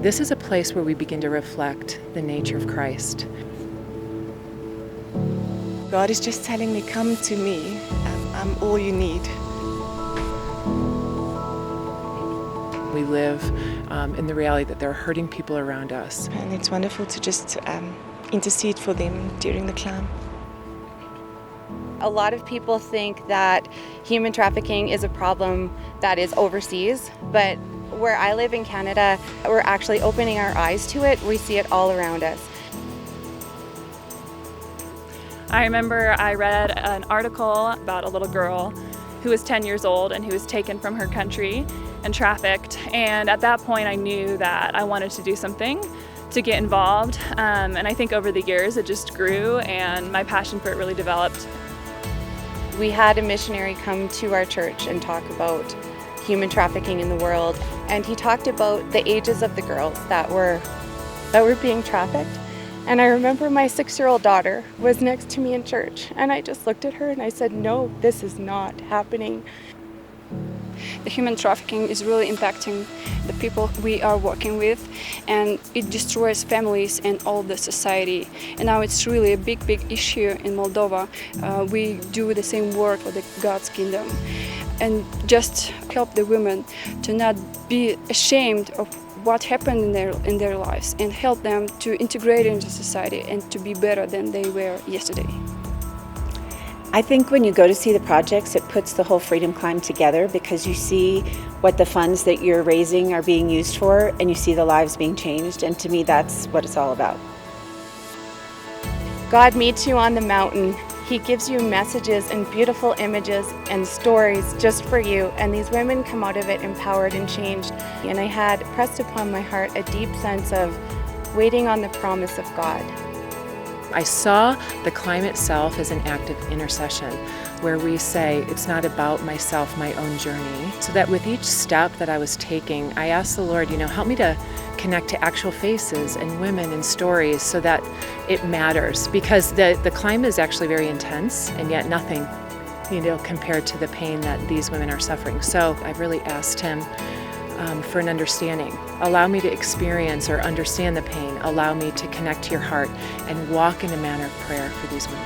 This is a place where we begin to reflect the nature of Christ. God is just telling me, come to me. I'm all you need. We live in the reality that there are hurting people around us. And it's wonderful to just intercede for them during the climb. A lot of people think that human trafficking is a problem that is overseas, but where I live in Canada, we're actually opening our eyes to it. We see it all around us. I remember I read an article about a little girl who was 10 years old and who was taken from her country and trafficked. And at that point I knew that I wanted to do something to get involved. And I think over the years it just grew and my passion for it really developed. We had a missionary come to our church and talk about human trafficking in the world. And he talked about the ages of the girls that were being trafficked. And I remember my 6-year-old daughter was next to me in church, and I just looked at her and I said, no, this is not happening. The human trafficking is really impacting the people we are working with, and it destroys families and all the society. And now it's really a big issue in Moldova. We do the same work for the God's kingdom, and just help the women to not be ashamed of what happened in their lives, and help them to integrate into society and to be better than they were yesterday. I think when you go to see the projects, it puts the whole Freedom Climb together, because you see what the funds that you're raising are being used for, and you see the lives being changed, and to me that's what it's all about. God meets you on the mountain. He gives you messages and beautiful images and stories just for you, and these women come out of it empowered and changed. And I had pressed upon my heart a deep sense of waiting on the promise of God. I saw the climb itself as an act of intercession, where we say, it's not about myself, my own journey. So that with each step that I was taking, I asked the Lord, help me to connect to actual faces and women and stories so that it matters. Because the climb is actually very intense, and yet nothing, compared to the pain that these women are suffering. So I've really asked Him for an understanding. Allow me to experience or understand the pain. Allow me to connect to your heart and walk in a manner of prayer for these women.